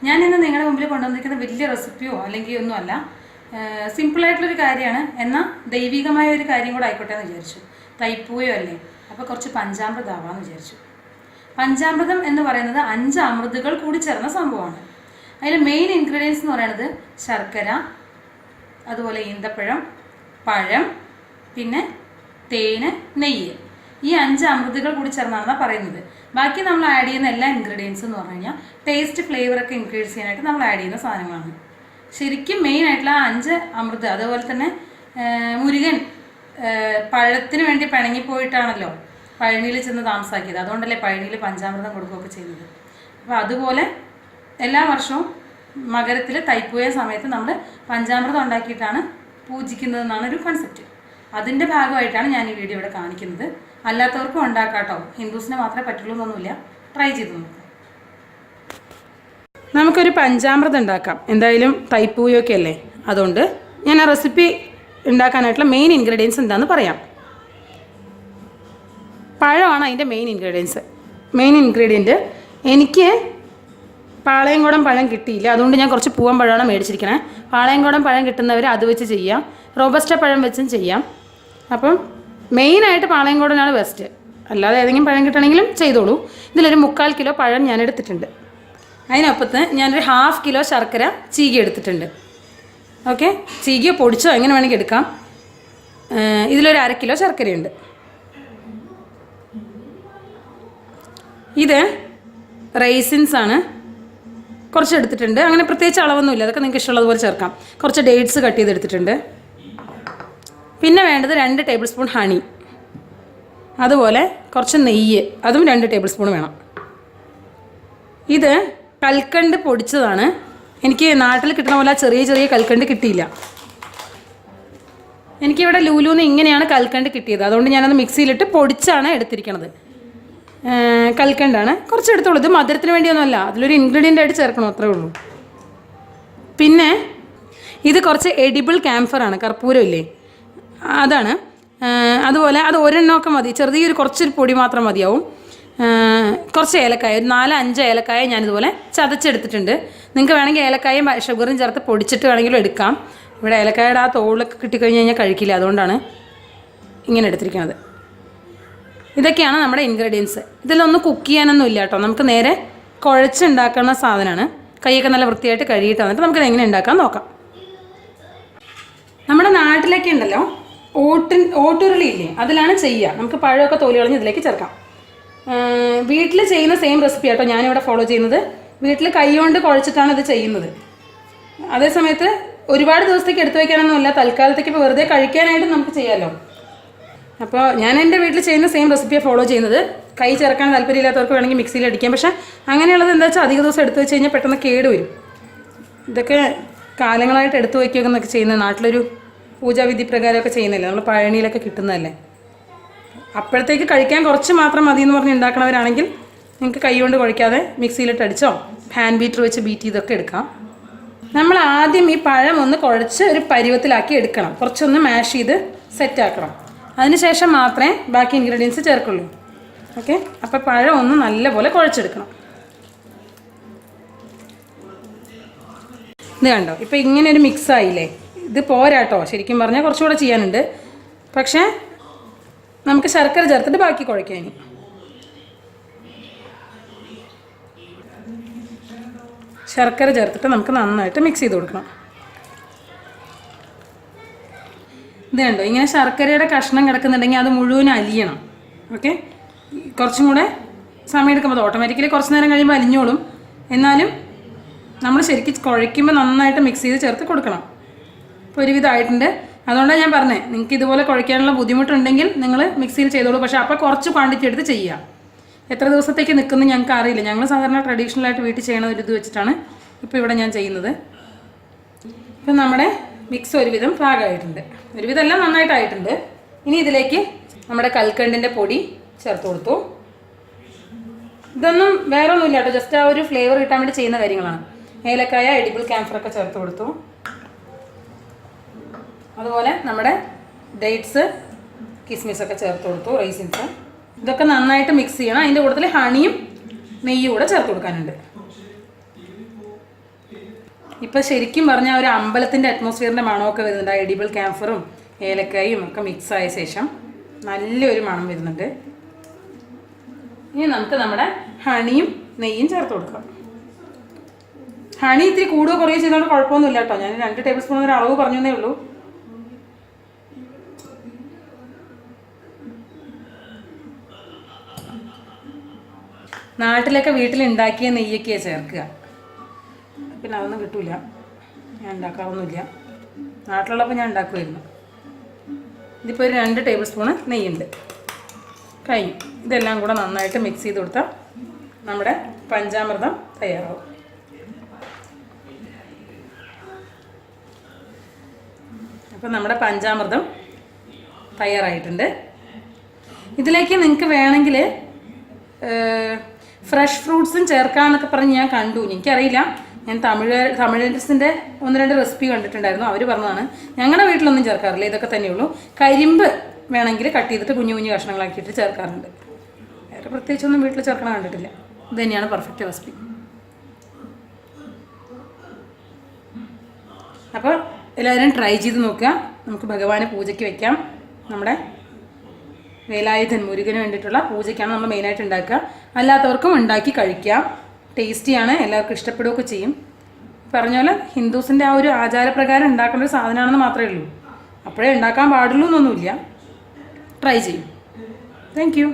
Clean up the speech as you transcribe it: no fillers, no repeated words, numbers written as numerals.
ഞാനിന്ന് നിങ്ങളുടെ മുമ്പിൽ കൊണ്ടുവന്നിരിക്കുന്ന വലിയ റെസിപ്പിയോ അല്ലെങ്കിൽ ഒന്നുമല്ല, സിമ്പിളായിട്ടുള്ളൊരു കാര്യമാണ്. എന്നാൽ ദൈവികമായ ഒരു കാര്യം കൂടെ ആയിക്കോട്ടെ എന്ന് വിചാരിച്ചു. തൈപ്പൂയോ അല്ലേ, അപ്പോൾ കുറച്ച് പഞ്ചാമൃതമാവാമെന്ന് വിചാരിച്ചു. പഞ്ചാമൃതം എന്ന് പറയുന്നത് 5 അമൃതുകൾ കൂടി ചേർന്ന സംഭവമാണ്. അതിൽ മെയിൻ ഇൻഗ്രീഡിയൻസ് എന്ന് പറയുന്നത് ശർക്കര, അതുപോലെ ഈന്തപ്പഴം, പഴം, പിന്നെ തേന്, നെയ്യ്. ഈ 5 അമൃതുകൾ കൂടി ചേർന്നാണെന്നാണ് പറയുന്നത്. ബാക്കി നമ്മൾ ആഡ് ചെയ്യുന്ന എല്ലാ ഇൻഗ്രീഡിയൻസും എന്ന് പറഞ്ഞു കഴിഞ്ഞാൽ ടേസ്റ്റ്, ഫ്ലേവറൊക്കെ ഇൻക്രീസ് ചെയ്യാനായിട്ട് നമ്മൾ ആഡ് ചെയ്യുന്ന സാധനങ്ങളാണ്. ശരിക്കും മെയിൻ ആയിട്ടുള്ള 5 അമൃത്. അതുപോലെ തന്നെ മുരുകൻ പഴത്തിന് വേണ്ടി പിണങ്ങിപ്പോയിട്ടാണല്ലോ പഴനിയിൽ ചെന്ന് താമസാക്കിയത്. അതുകൊണ്ടല്ലേ പഴനിയിൽ പഞ്ചാമൃതം കൊടുക്കുകയൊക്കെ ചെയ്യുന്നത്. അപ്പോൾ അതുപോലെ എല്ലാ വർഷവും മകരത്തിൽ തൈപ്പൂയ സമയത്ത് നമ്മൾ പഞ്ചാമൃതം ഉണ്ടാക്കിയിട്ടാണ് പൂജിക്കുന്നതെന്നാണ് ഒരു കൺസെപ്റ്റ്. അതിൻ്റെ ഭാഗമായിട്ടാണ് ഞാൻ ഈ വീഡിയോ ഇവിടെ കാണിക്കുന്നത്. അല്ലാത്തവർക്കും ഉണ്ടാക്കാം കേട്ടോ, ഹിന്ദുസിന് മാത്രമേ പറ്റുള്ളൂ എന്നൊന്നുമില്ല. ട്രൈ ചെയ്ത് നോക്കാം. നമുക്കൊരു പഞ്ചാമൃതം ഉണ്ടാക്കാം. എന്തായാലും തൈപ്പൂയൊക്കെ അല്ലേ, അതുകൊണ്ട് ഞാൻ ആ റെസിപ്പി ഉണ്ടാക്കാനായിട്ടുള്ള മെയിൻ ഇൻഗ്രീഡിയൻസ് എന്താണെന്ന് പറയാം. പഴമാണ് അതിൻ്റെ മെയിൻ ഇൻഗ്രീഡിയൻറ്റ്. എനിക്ക് പാളയംകോടൻ പഴം കിട്ടിയില്ല, അതുകൊണ്ട് ഞാൻ കുറച്ച് പൂവൻ പഴമാണ് മേടിച്ചിരിക്കണേ. പാളയംകോടൻ പഴം കിട്ടുന്നവർ അത് വെച്ച് ചെയ്യാം, റോബസ്റ്റ പഴം വെച്ചും ചെയ്യാം. അപ്പം മെയിനായിട്ട് പാളയംകോടനാണ് ബെസ്റ്റ്. അല്ലാതെ ഏതെങ്കിലും പഴം കിട്ടണമെങ്കിലും ചെയ്തോളൂ. ഇതിലൊരു 3/4 കിലോ പഴം ഞാൻ എടുത്തിട്ടുണ്ട്. അതിനൊപ്പത്ത് ഞാനൊരു 1/2 കിലോ ശർക്കര ചീകി എടുത്തിട്ടുണ്ട്. ഓക്കെ, ചീകിയോ പൊടിച്ചോ എങ്ങനെ വേണമെങ്കിൽ എടുക്കാം. ഇതിലൊരു 1/2 കിലോ ശർക്കരയുണ്ട്. ഇത് റൈസിൻസ് ആണ്, കുറച്ച് എടുത്തിട്ടുണ്ട്. അങ്ങനെ പ്രത്യേകിച്ച് അളവൊന്നുമില്ല, അതൊക്കെ നിങ്ങൾക്ക് ഇഷ്ടമുള്ളതുപോലെ ചേർക്കാം. കുറച്ച് ഡേറ്റ്സ് കട്ട് ചെയ്തെടുത്തിട്ടുണ്ട്. പിന്നെ വേണ്ടത് 2 ടേബിൾ സ്പൂൺ ഹണി, അതുപോലെ കുറച്ച് നെയ്യ്, അതും 2 ടേബിൾ സ്പൂൺ വേണം. ഇത് കൽക്കണ്ട് പൊടിച്ചതാണ്. എനിക്ക് നാട്ടിൽ കിട്ടുന്ന പോലെ ചെറിയ ചെറിയ കൽക്കണ്ട് കിട്ടിയില്ല. എനിക്കിവിടെ ലൂലൂന്ന് ഇങ്ങനെയാണ് കൽക്കണ്ട് കിട്ടിയത്. അതുകൊണ്ട് ഞാനത് മിക്സിയിലിട്ട് പൊടിച്ചാണ് എടുത്തിരിക്കണത്. കൽക്കണ്ടാണ്, കുറച്ച് എടുത്തോളൂ. ഇത് മധുരത്തിന് വേണ്ടിയൊന്നുമല്ല, അതിലൊരു ഇൻഗ്രീഡിയൻ്റ് ആയിട്ട് ചേർക്കണം, അത്രേ ഉള്ളൂ. പിന്നെ ഇത് കുറച്ച് എഡിബിൾ ക്യാംഫറാണ്, കർപ്പൂരം ഇല്ലേ, അതാണ്. അതുപോലെ അത് ഒരെണ്ണമൊക്കെ മതി, ചെറിയൊരു കുറച്ചൊരു പൊടി മാത്രം മതിയാവും. കുറച്ച് ഏലക്കായ, ഒരു 4-5 ഏലക്കായ ഞാനിതുപോലെ ചതച്ചെടുത്തിട്ടുണ്ട്. നിങ്ങൾക്ക് വേണമെങ്കിൽ ഏലക്കായും ഷുഗറും ചേർത്ത് പൊടിച്ചിട്ട് വേണമെങ്കിലും എടുക്കാം. ഇവിടെ ഏലക്കായുടെ ആ തോളൊക്കെ കിട്ടിക്കഴിഞ്ഞ് കഴിഞ്ഞാൽ കഴിക്കില്ല, അതുകൊണ്ടാണ് ഇങ്ങനെ എടുത്തിരിക്കുന്നത്. ഇതൊക്കെയാണ് നമ്മുടെ ഇൻഗ്രീഡിയൻസ്. ഇതിലൊന്നും കുക്ക് ചെയ്യാനൊന്നും ഇല്ല കേട്ടോ, നമുക്ക് നേരെ കുഴച്ചുണ്ടാക്കുന്ന സാധനമാണ്. കൈയൊക്കെ നല്ല വൃത്തിയായിട്ട് കഴുകിയിട്ട് വന്നിട്ട് നമുക്കിത് എങ്ങനെ ഉണ്ടാക്കാൻ നോക്കാം. നമ്മുടെ നാട്ടിലൊക്കെ ഉണ്ടല്ലോ ഓട്ടുരുളി ഇല്ലേ, അതിലാണ് ചെയ്യുക. നമുക്ക് പഴമൊക്കെ തോലി കളഞ്ഞ് ഇതിലേക്ക് ചേർക്കാം. വീട്ടിൽ ചെയ്യുന്ന സെയിം റെസിപ്പി ആട്ടോ ഞാനിവിടെ ഫോളോ ചെയ്യുന്നത്. വീട്ടിൽ കൈ കൊണ്ട് കുഴച്ചിട്ടാണ് ഇത് ചെയ്യുന്നത്. അതേസമയത്ത് ഒരുപാട് ദിവസത്തേക്ക് എടുത്തു വയ്ക്കാനൊന്നുമല്ല, തൽക്കാലത്തേക്ക് ഇപ്പോൾ വെറുതെ കഴിക്കാനായിട്ട് നമുക്ക് ചെയ്യാമല്ലോ. അപ്പോൾ ഞാൻ എൻ്റെ വീട്ടിൽ ചെയ്യുന്ന സെയിം റെസിപ്പിയാണ് ഫോളോ ചെയ്യുന്നത്. കൈ ചേർക്കാൻ താല്പര്യമില്ലാത്തവർക്ക് വേണമെങ്കിൽ മിക്സിയിൽ അടിക്കാം. പക്ഷേ അങ്ങനെയുള്ളത് എന്താ വെച്ചാൽ അധിക ദിവസം എടുത്തു വെച്ച് കഴിഞ്ഞാൽ പെട്ടെന്ന് കേട് വരും. ഇതൊക്കെ കാലങ്ങളായിട്ട് എടുത്തു വയ്ക്കുകയെന്നൊക്കെ ചെയ്യുന്നത് നാട്ടിലൊരു പൂജാവിധി പ്രകാരമൊക്കെ ചെയ്യുന്നില്ല, നമ്മൾ പഴനിയിലൊക്കെ കിട്ടുന്നതല്ലേ. അപ്പോഴത്തേക്ക് കഴിക്കാൻ കുറച്ച് മാത്രം മതി എന്ന് പറഞ്ഞ് ഉണ്ടാക്കണവരാണെങ്കിൽ നിങ്ങൾക്ക് കൈ കൊണ്ട് കുഴയ്ക്കാതെ മിക്സിയിലിട്ട് അടിച്ചോ ഹാൻഡ് ബീറ്റർ വെച്ച് ബീറ്റ് ചെയ്തൊക്കെ എടുക്കാം. നമ്മൾ ആദ്യം ഈ പഴം ഒന്ന് കുഴച്ച് ഒരു പരുവത്തിലാക്കി എടുക്കണം, കുറച്ചൊന്ന് മാഷ് ചെയ്ത് സെറ്റാക്കണം. അതിനുശേഷം മാത്രമേ ബാക്കി ഇൻഗ്രീഡിയൻസ് ചേർക്കുള്ളൂ. ഓക്കെ, അപ്പോൾ പഴം ഒന്ന് നല്ലപോലെ കുഴച്ചെടുക്കണം. ഇത് കണ്ടോ, ഇപ്പോൾ ഇങ്ങനെ ഒരു മിക്സ് ആയില്ലേ. ഇത് പോരാട്ടോ, ശരിക്കും പറഞ്ഞാൽ കുറച്ചുകൂടെ ചെയ്യാനുണ്ട്. പക്ഷേ നമുക്ക് ശർക്കര ചേർത്തിട്ട് ബാക്കി കുഴയ്ക്കാം. ഇനി ശർക്കര ചേർത്തിട്ട് നമുക്ക് നന്നായിട്ട് മിക്സ് ചെയ്ത് കൊടുക്കണം. ഇത് കണ്ടോ, ഇങ്ങനെ ശർക്കരയുടെ കഷ്ണം കിടക്കുന്നുണ്ടെങ്കിൽ അത് മുഴുവൻ അലിയണം. ഓക്കെ, കുറച്ചും കൂടെ സമയം എടുക്കുമ്പോൾ ഓട്ടോമാറ്റിക്കലി കുറച്ച് നേരം കഴിയുമ്പോൾ അലിഞ്ഞോളും. എന്നാലും നമ്മൾ ശരിക്കും കുഴയ്ക്കുമ്പോൾ നന്നായിട്ട് മിക്സ് ചെയ്ത് ചേർത്ത് കൊടുക്കണം. ഇപ്പോൾ ഒരുവിധമായിട്ടുണ്ട്. അതുകൊണ്ടാണ് ഞാൻ പറഞ്ഞത്, നിങ്ങൾക്ക് ഇതുപോലെ കുഴയ്ക്കാനുള്ള ബുദ്ധിമുട്ടുണ്ടെങ്കിൽ നിങ്ങൾ മിക്സിയിൽ ചെയ്തോളൂ. പക്ഷേ അപ്പോൾ കുറച്ച് ക്വാണ്ടിറ്റി എടുത്ത് ചെയ്യുക. എത്ര ദിവസത്തേക്ക് നിൽക്കുന്നത് ഞങ്ങൾക്ക് അറിയില്ല. ഞങ്ങൾ സാധാരണ ട്രഡീഷണലായിട്ട് വീട്ടിൽ ചെയ്യണ ഒരു ഇത് വെച്ചിട്ടാണ് ഇപ്പോൾ ഇവിടെ ഞാൻ ചെയ്യുന്നത്. ഇപ്പം നമ്മുടെ മിക്സ് ഒരുവിധം പാകമായിട്ടുണ്ട്, ഒരുവിധമെല്ലാം നന്നായിട്ടായിട്ടുണ്ട്. ഇനി ഇതിലേക്ക് നമ്മുടെ കൽക്കണ്ടിൻ്റെ പൊടി ചേർത്ത് കൊടുത്തു. ഇതൊന്നും വേറെ ഒന്നുമില്ല കേട്ടോ, ജസ്റ്റ് ആ ഒരു ഫ്ലേവർ കിട്ടാൻ വേണ്ടി ചെയ്യുന്ന കാര്യങ്ങളാണ്. ഏലക്കായ, എഡിബിൾ ക്യാംഫറൊക്കെ ചേർത്ത് കൊടുത്തു. അതുപോലെ നമ്മുടെ ഡേറ്റ്സ്, കിസ്മിസൊക്കെ ചേർത്ത് കൊടുത്തു, റൈസിൻസ്. ഇതൊക്കെ നന്നായിട്ട് മിക്സ് ചെയ്യണം. അതിൻ്റെ കൂട്ടത്തിൽ ഹണിയും നെയ്യും കൂടെ ചേർത്ത് കൊടുക്കാനുണ്ട്. ഇപ്പോൾ ശരിക്കും പറഞ്ഞാൽ ഒരു അമ്പലത്തിൻ്റെ അറ്റ്മോസ്ഫിയറിൻ്റെ മണമൊക്കെ വരുന്നുണ്ട്. ആ എഡിബിൾ ക്യാംഫറും ഏലക്കായും ഒക്കെ മിക്സ് ആയ ശേഷം നല്ലൊരു മണം വരുന്നുണ്ട്. ഇനി നമുക്ക് നമ്മുടെ ഹണിയും നെയ്യും ചേർത്ത് കൊടുക്കാം. ഹണി ഇത്തിരി കൂടുകയോ കുറയോ ചെയ്തുകൊണ്ട് കുഴപ്പമൊന്നുമില്ല കേട്ടോ. ഞാൻ 2 ടേബിൾ സ്പൂൺ ഒരു അളവ് പറഞ്ഞേ ഉള്ളൂ. നാട്ടിലൊക്കെ വീട്ടിലുണ്ടാക്കിയ നെയ്യൊക്കെയാണ് ചേർക്കുക. പിന്നെ അതൊന്നും കിട്ടൂല, ഞാൻ ഉണ്ടാക്കാറൊന്നുമില്ല. നാട്ടിലുള്ളപ്പോൾ ഞാൻ ഉണ്ടാക്കുമായിരുന്നു. ഇതിപ്പോൾ ഒരു 2 ടേബിൾ സ്പൂണ് നെയ്യുണ്ട്. കഴിഞ്ഞു. ഇതെല്ലാം കൂടെ നന്നായിട്ട് മിക്സ് ചെയ്ത് കൊടുത്താൽ നമ്മുടെ പഞ്ചാമൃതം തയ്യാറാവും. അപ്പം നമ്മുടെ പഞ്ചാമൃതം തയ്യാറായിട്ടുണ്ട്. ഇതിലേക്ക് നിങ്ങൾക്ക് വേണമെങ്കിൽ ഫ്രഷ് ഫ്രൂട്ട്സും ചേർക്കാമെന്നൊക്കെ പറഞ്ഞ് ഞാൻ കണ്ടു. എനിക്കറിയില്ല, ഞാൻ തമിഴൻസിൻ്റെ 1-2 റെസിപ്പി കണ്ടിട്ടുണ്ടായിരുന്നു. അവർ പറഞ്ഞതാണ്. ഞങ്ങളുടെ വീട്ടിലൊന്നും ചേർക്കാറില്ല, ഇതൊക്കെ തന്നെയുള്ളൂ. കരിമ്പ് വേണമെങ്കിൽ കട്ട് ചെയ്തിട്ട് കുഞ്ഞു കുഞ്ഞു കഷ്ണങ്ങളാക്കിയിട്ട് ചേർക്കാറുണ്ട്. വേറെ പ്രത്യേകിച്ചൊന്നും വീട്ടിൽ ചേർക്കണം കണ്ടിട്ടില്ല. ഇത് തന്നെയാണ് പെർഫെക്റ്റ് റെസിപ്പി. അപ്പോൾ എല്ലാവരും ട്രൈ ചെയ്ത് നോക്കുക. നമുക്ക് ഭഗവാന് പൂജയ്ക്ക് വയ്ക്കാം. നമ്മുടെ വേലായുധൻ മുരുകന് വേണ്ടിയിട്ടുള്ള പൂജയ്ക്കാണ് നമ്മൾ മെയിനായിട്ട് ഉണ്ടാക്കുക. അല്ലാത്തവർക്കും ഉണ്ടാക്കി കഴിക്കാം. ടേസ്റ്റിയാണ്, എല്ലാവർക്കും ഇഷ്ടപ്പെടുകയൊക്കെ ചെയ്യും. പറഞ്ഞ പോലെ ഹിന്ദുസിൻ്റെ ആ ഒരു ആചാരപ്രകാരം ഉണ്ടാക്കേണ്ട ഒരു സാധനമാണെന്ന് മാത്രമേ ഉള്ളൂ. അപ്പോഴേ ഉണ്ടാക്കാൻ പാടുള്ളൂ എന്നൊന്നുമില്ല. ട്രൈ ചെയ്യും. Thank you.